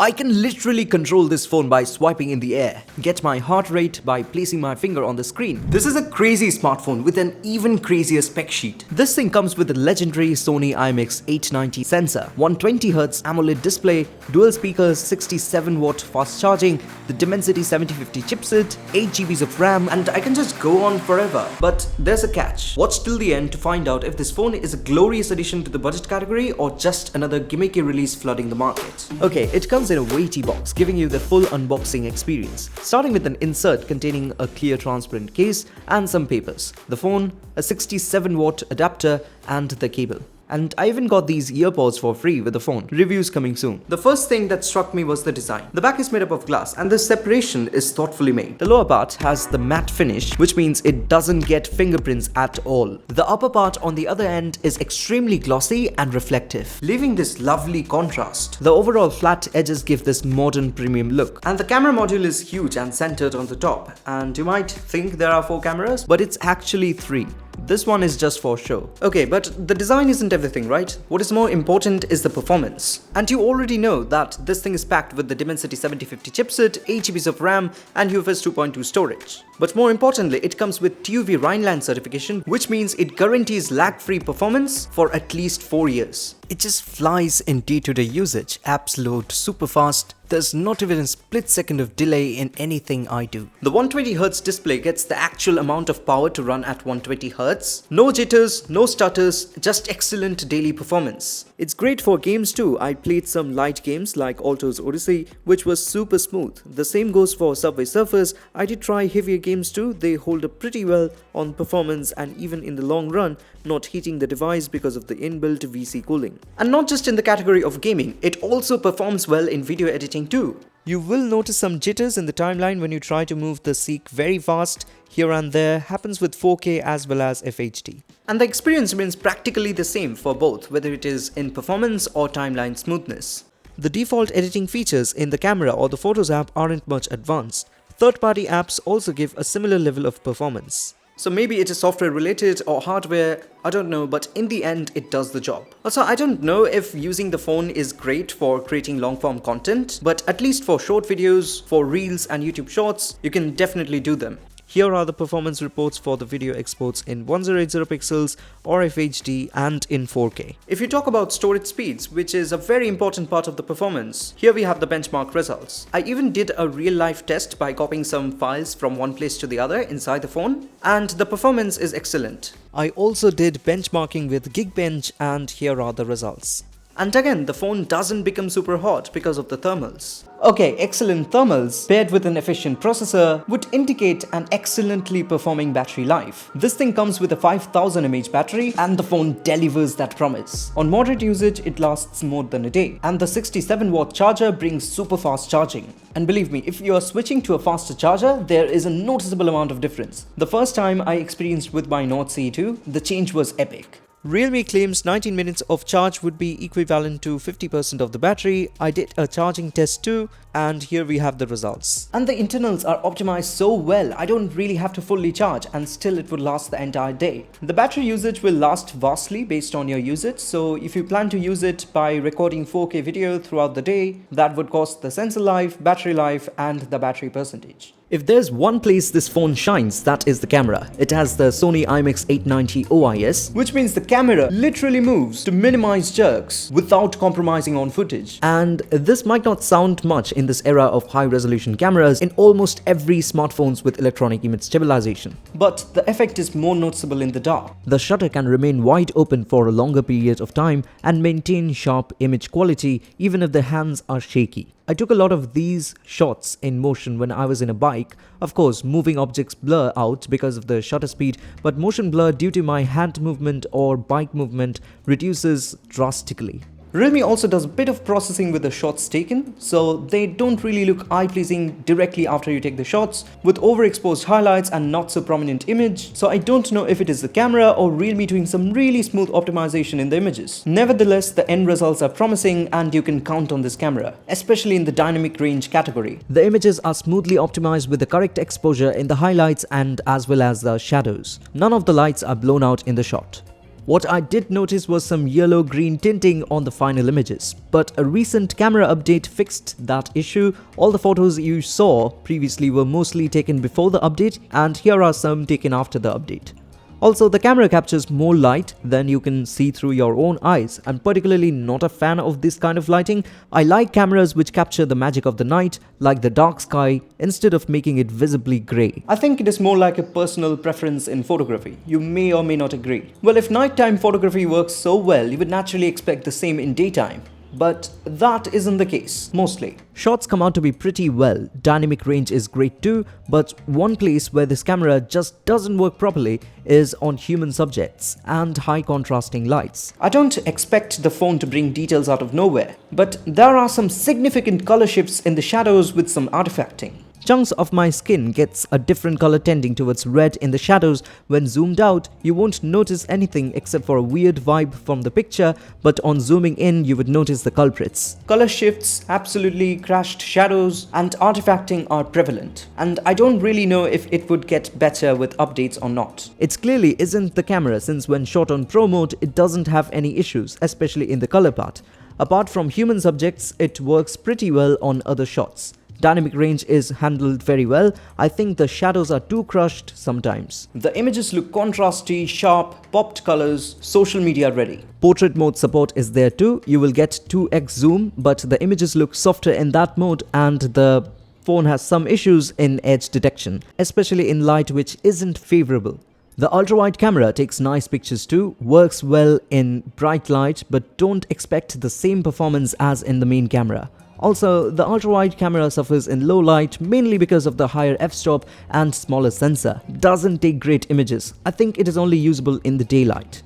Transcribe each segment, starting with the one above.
I can literally control this phone by swiping in the air, get my heart rate by placing my finger on the screen. This is a crazy smartphone with an even crazier spec sheet. This thing comes with the legendary Sony IMX890 sensor, 120Hz AMOLED display, dual speakers, 67-watt fast charging, the Dimensity 7050 chipset, 8GB of RAM, and I can just go on forever. But there's a catch. Watch till the end to find out if this phone is a glorious addition to the budget category or just another gimmicky release flooding the market. Okay, it comes in a weighty box, giving you the full unboxing experience, starting with an insert containing a clear transparent case and some papers, the phone, a 67-watt adapter, and the cable. And I even got these earpods for free with the phone. Reviews coming soon. The first thing that struck me was the design. The back is made up of glass and the separation is thoughtfully made. The lower part has the matte finish, which means it doesn't get fingerprints at all. The upper part on the other end is extremely glossy and reflective, leaving this lovely contrast. The overall flat edges give this modern premium look. And the camera module is huge and centered on the top. And you might think there are 4 cameras, but it's actually 3. This one is just for show. Okay, but the design isn't everything, right? What is more important is the performance. And you already know that this thing is packed with the Dimensity 7050 chipset, 8GB of RAM, and UFS 2.2 storage. But more importantly, it comes with TÜV Rheinland certification, which means it guarantees lag-free performance for at least 4 years. It just flies in day-to-day usage. Apps load super fast. There's not even a split second of delay in anything I do. The 120Hz display gets the actual amount of power to run at 120Hz. No jitters, no stutters, just excellent daily performance. It's great for games too. I played some light games like Alto's Odyssey, which was super smooth. The same goes for Subway Surfers. I did try heavier games too. They hold up pretty well on performance and even in the long run, not heating the device because of the inbuilt VC cooling. And not just in the category of gaming, it also performs well in video editing too. You will notice some jitters in the timeline when you try to move the Seek very fast. Here and there happens with 4K as well as FHD. And the experience remains practically the same for both, whether it is in performance or timeline smoothness. The default editing features in the camera or the Photos app aren't much advanced. Third-party apps also give a similar level of performance. So maybe it is software related or hardware, I don't know, but in the end it does the job. Also, I don't know if using the phone is great for creating long form content, but at least for short videos, for reels and YouTube shorts, you can definitely do them. Here are the performance reports for the video exports in 1080 pixels or FHD and in 4K. If you talk about storage speeds, which is a very important part of the performance, here we have the benchmark results. I even did a real-life test by copying some files from one place to the other inside the phone, and the performance is excellent. I also did benchmarking with Geekbench, and here are the results. And again, the phone doesn't become super hot because of the thermals. Okay, excellent thermals paired with an efficient processor would indicate an excellently performing battery life. This thing comes with a 5000 mAh battery and the phone delivers that promise. On moderate usage, it lasts more than a day. And the 67-watt charger brings super fast charging. And believe me, if you are switching to a faster charger, there is a noticeable amount of difference. The first time I experienced with my Nord CE2, the change was epic. Realme claims 19 minutes of charge would be equivalent to 50% of the battery. I did a charging test too, and here we have the results. And the internals are optimized so well, I don't really have to fully charge and still it would last the entire day. The battery usage will last vastly based on your usage, so if you plan to use it by recording 4K video throughout the day, that would cost the sensor life, battery life, and the battery percentage. If there's one place this phone shines, that is the camera. It has the Sony IMX890 OIS, which means the camera literally moves to minimize jerks without compromising on footage. And this might not sound much in this era of high-resolution cameras in almost every smartphones with electronic image stabilization. But the effect is more noticeable in the dark. The shutter can remain wide open for a longer period of time and maintain sharp image quality even if the hands are shaky. I took a lot of these shots in motion when I was in a bike. Of course, moving objects blur out because of the shutter speed, but motion blur due to my hand movement or bike movement reduces drastically. Realme also does a bit of processing with the shots taken, so they don't really look eye-pleasing directly after you take the shots, with overexposed highlights and not so prominent image, so I don't know if it is the camera or Realme doing some really smooth optimization in the images. Nevertheless, the end results are promising and you can count on this camera, especially in the dynamic range category. The images are smoothly optimized with the correct exposure in the highlights and as well as the shadows. None of the lights are blown out in the shot. What I did notice was some yellow-green tinting on the final images, but a recent camera update fixed that issue. All the photos you saw previously were mostly taken before the update, and here are some taken after the update. Also, the camera captures more light than you can see through your own eyes. I'm particularly not a fan of this kind of lighting. I like cameras which capture the magic of the night, like the dark sky, instead of making it visibly grey. I think it is more like a personal preference in photography. You may or may not agree. Well, if nighttime photography works so well, you would naturally expect the same in daytime. But that isn't the case, mostly. Shots come out to be pretty well, dynamic range is great too, but one place where this camera just doesn't work properly is on human subjects and high contrasting lights. I don't expect the phone to bring details out of nowhere, but there are some significant color shifts in the shadows with some artifacting. Chunks of my skin gets a different color tending towards red in the shadows. When zoomed out, you won't notice anything except for a weird vibe from the picture, but on zooming in, you would notice the culprits. Color shifts, absolutely crashed shadows, and artifacting are prevalent, and I don't really know if it would get better with updates or not. It clearly isn't the camera, since when shot on Pro mode, it doesn't have any issues, especially in the color part. Apart from human subjects, it works pretty well on other shots. Dynamic range is handled very well. I think the shadows are too crushed sometimes. The images look contrasty, sharp, popped colors, social media ready. Portrait mode support is there too. You will get 2x zoom, but the images look softer in that mode, and the phone has some issues in edge detection, especially in light which isn't favorable. The ultra-wide camera takes nice pictures too, works well in bright light, but don't expect the same performance as in the main camera. Also, the ultra-wide camera suffers in low light mainly because of the higher f-stop and smaller sensor. Doesn't take great images. I think it is only usable in the daylight.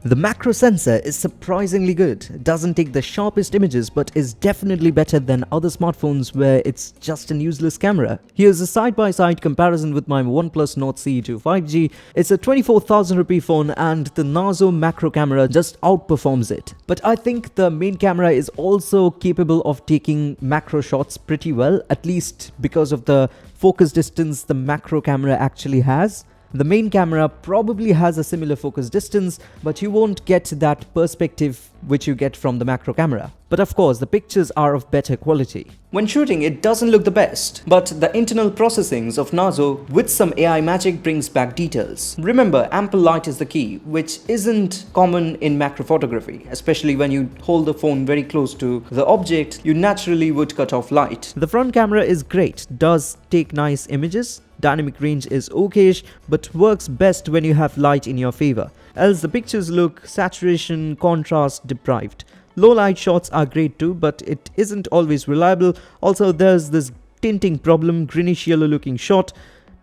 The macro sensor is surprisingly good. Doesn't take the sharpest images, but is definitely better than other smartphones where it's just an useless camera. Here's a side-by-side comparison with my OnePlus Nord CE2 5G. It's a 24,000 rupee phone, and the Narzo macro camera just outperforms it. But I think the main camera is also capable of taking macro shots pretty well, at least because of the focus distance the macro camera actually has. The main camera probably has a similar focus distance, but you won't get that perspective which you get from the macro camera. But of course, the pictures are of better quality. When shooting, it doesn't look the best, but the internal processings of Narzo with some AI magic brings back details. Remember, ample light is the key, which isn't common in macro photography, especially when you hold the phone very close to the object, you naturally would cut off light. The front camera is great, does take nice images. Dynamic range is okayish, but works best when you have light in your favor, else the pictures look saturation, contrast deprived. Low light shots are great too, but it isn't always reliable. Also, there's this tinting problem, greenish yellow looking shot,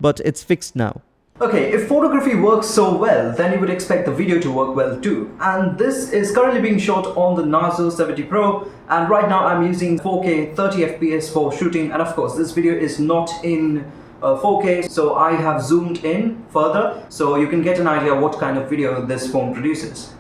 but it's fixed now. Okay, if photography works so well, then you would expect the video to work well too. And this is currently being shot on the Narzo 70 Pro, and right now I'm using 4K 30 FPS for shooting, and of course this video is not in 4K, so I have zoomed in further so you can get an idea what kind of video this phone produces.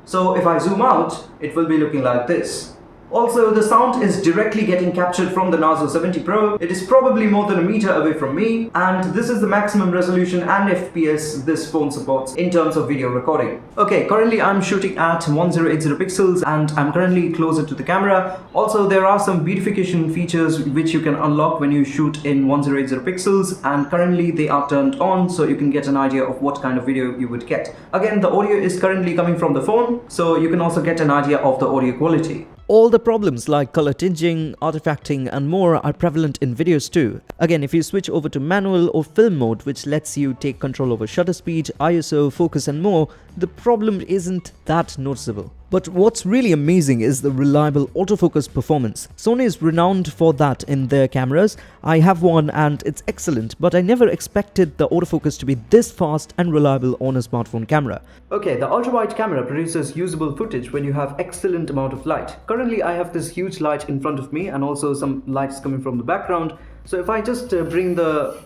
So if I zoom out, it will be looking like this. Also, the sound is directly getting captured from the Narzo 70 Pro. It is probably more than a meter away from me, and this is the maximum resolution and FPS this phone supports in terms of video recording. Okay, currently I'm shooting at 1080 pixels and I'm currently closer to the camera. Also, there are some beautification features which you can unlock when you shoot in 1080 pixels, and currently they are turned on so you can get an idea of what kind of video you would get. Again, the audio is currently coming from the phone, so you can also get an idea of the audio quality. All the problems like color tinging, artifacting and more are prevalent in videos too. Again, if you switch over to manual or film mode, which lets you take control over shutter speed, ISO, focus and more, the problem isn't that noticeable. But what's really amazing is the reliable autofocus performance. Sony is renowned for that in their cameras. I have one and it's excellent, but I never expected the autofocus to be this fast and reliable on a smartphone camera. Okay, the ultra-wide camera produces usable footage when you have excellent amount of light. Currently I have this huge light in front of me and also some lights coming from the background. So if I just bring the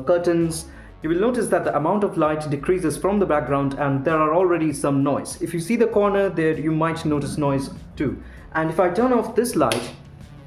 curtains, you will notice that the amount of light decreases from the background and there are already some noise. If you see the corner there, you might notice noise too. And if I turn off this light,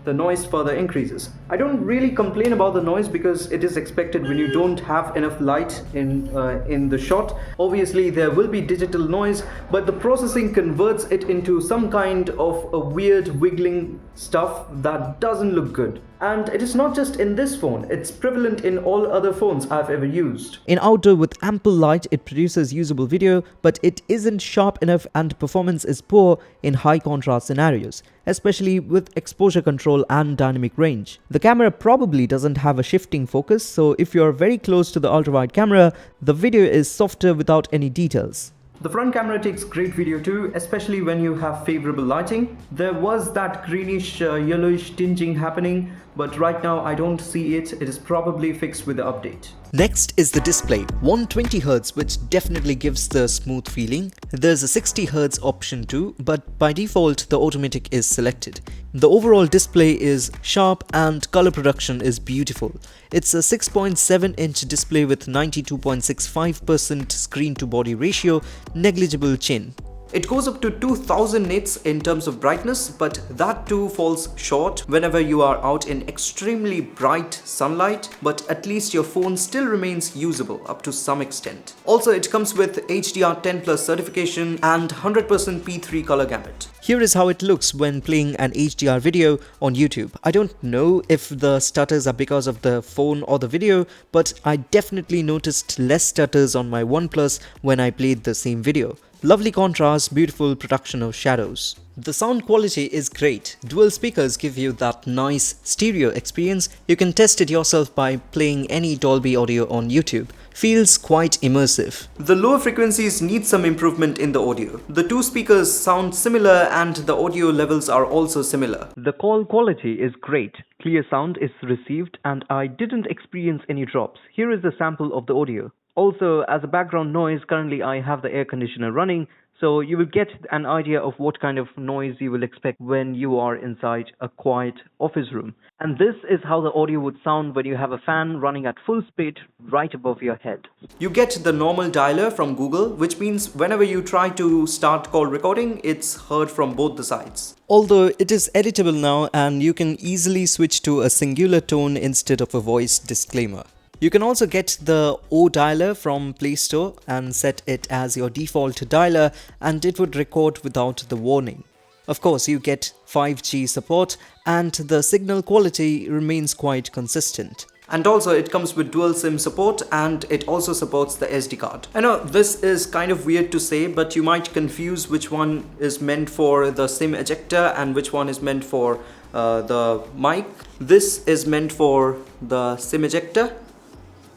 the noise further increases. I don't really complain about the noise because it is expected when you don't have enough light in the shot. Obviously there will be digital noise, but the processing converts it into some kind of a weird wiggling stuff that doesn't look good. And it is not just in this phone, it's prevalent in all other phones I've ever used. In outdoor with ample light, it produces usable video, but it isn't sharp enough and performance is poor in high contrast scenarios, especially with exposure control and dynamic range. The camera probably doesn't have a shifting focus, so if you're very close to the ultrawide camera, the video is softer without any details. The front camera takes great video too, especially when you have favorable lighting. There was that greenish yellowish tinging happening, but right now I don't see it. It is probably fixed with the update. Next is the display, 120Hz, which definitely gives the smooth feeling. There's a 60Hz option too, but by default the automatic is selected. The overall display is sharp and color production is beautiful. It's a 6.7-inch display with 92.65% screen to body ratio, negligible chin. It goes up to 2000 nits in terms of brightness, but that too falls short whenever you are out in extremely bright sunlight, but at least your phone still remains usable up to some extent. Also, it comes with HDR10+ certification and 100% P3 color gamut. Here is how it looks when playing an HDR video on YouTube. I don't know if the stutters are because of the phone or the video, but I definitely noticed less stutters on my OnePlus when I played the same video. Lovely contrast, beautiful production of shadows. The sound quality is great. Dual speakers give you that nice stereo experience. You can test it yourself by playing any Dolby audio on YouTube. Feels quite immersive. The lower frequencies need some improvement in the audio. The two speakers sound similar and the audio levels are also similar. The call quality is great. Clear sound is received and I didn't experience any drops. Here is a sample of the audio. Also, as a background noise, currently I have the air conditioner running, so you will get an idea of what kind of noise you will expect when you are inside a quiet office room. And this is how the audio would sound when you have a fan running at full speed right above your head. You get the normal dialer from Google, which means whenever you try to start call recording, it's heard from both the sides. Although it is editable now and you can easily switch to a singular tone instead of a voice disclaimer. You can also get the O dialer from Play Store and set it as your default dialer and it would record without the warning. Of course, you get 5G support and the signal quality remains quite consistent. And also it comes with dual SIM support and it also supports the SD card. I know this is kind of weird to say, but you might confuse which one is meant for the SIM ejector and which one is meant for the mic. This is meant for the SIM ejector,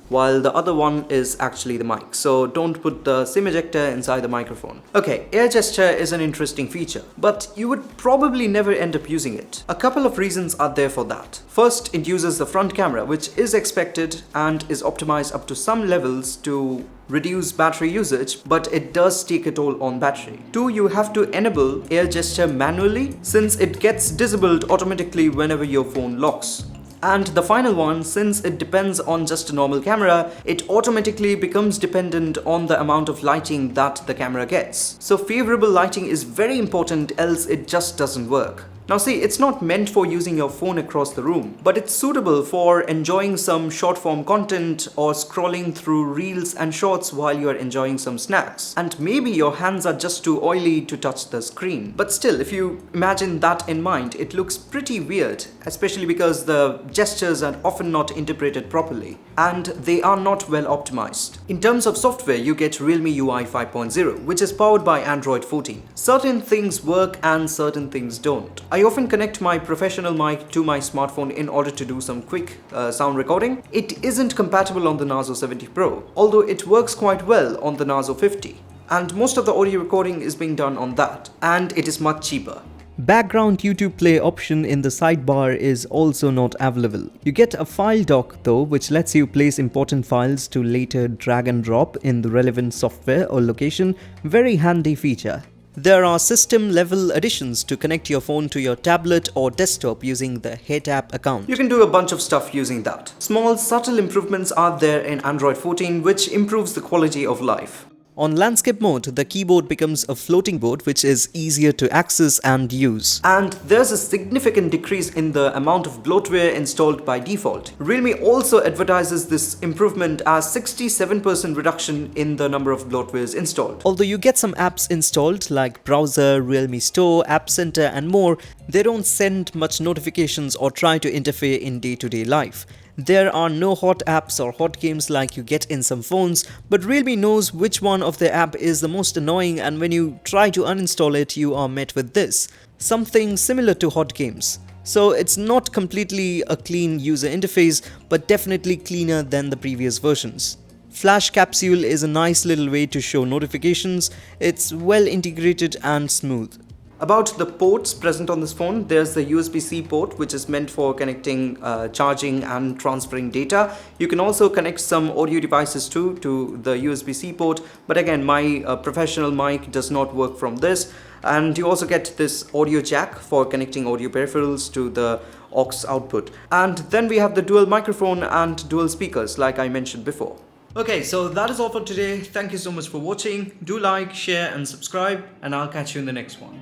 while the other one is actually the mic. So don't put the SIM ejector inside the microphone. Okay, air gesture is an interesting feature, but you would probably never end up using it. A couple of reasons are there for that. First, it uses the front camera, which is expected and is optimized up to some levels to reduce battery usage, but it does take a toll on battery. Two, you have to enable air gesture manually since it gets disabled automatically whenever your phone locks. And the final one, since it depends on just a normal camera, it automatically becomes dependent on the amount of lighting that the camera gets. So favorable lighting is very important, else it just doesn't work. Now see, it's not meant for using your phone across the room, but it's suitable for enjoying some short form content or scrolling through reels and shorts while you are enjoying some snacks. And maybe your hands are just too oily to touch the screen. But still, if you imagine that in mind, it looks pretty weird, especially because the gestures are often not interpreted properly and they are not well optimized. In terms of software, you get Realme UI 5.0, which is powered by Android 14. Certain things work and certain things don't. I often connect my professional mic to my smartphone in order to do some quick sound recording. It isn't compatible on the Narzo 70 Pro, although it works quite well on the Narzo 50. And most of the audio recording is being done on that, and it is much cheaper. Background YouTube play option in the sidebar is also not available. You get a file dock though, which lets you place important files to later drag and drop in the relevant software or location. Very handy feature. There are system-level additions to connect your phone to your tablet or desktop using the HeyTap account. You can do a bunch of stuff using that. Small, subtle improvements are there in Android 14, which improves the quality of life. On landscape mode, the keyboard becomes a floating board which is easier to access and use. And there's a significant decrease in the amount of bloatware installed by default. Realme also advertises this improvement as 67% reduction in the number of bloatwares installed. Although you get some apps installed like Browser, Realme Store, App Center and more, they don't send much notifications or try to interfere in day-to-day life. There are no hot apps or hot games like you get in some phones, but Realme knows which one of the app is the most annoying, and when you try to uninstall it, you are met with this. Something similar to hot games. So it's not completely a clean user interface, but definitely cleaner than the previous versions. Flash Capsule is a nice little way to show notifications. It's well integrated and smooth. About the ports present on this phone, there's the USB-C port, which is meant for connecting, charging and transferring data. You can also connect some audio devices too to the USB-C port, but again, my professional mic does not work from this. And you also get this audio jack for connecting audio peripherals to the aux output. And then we have the dual microphone and dual speakers, like I mentioned before. Okay, so that is all for today. Thank you so much for watching. Do like, share and subscribe, and I'll catch you in the next one.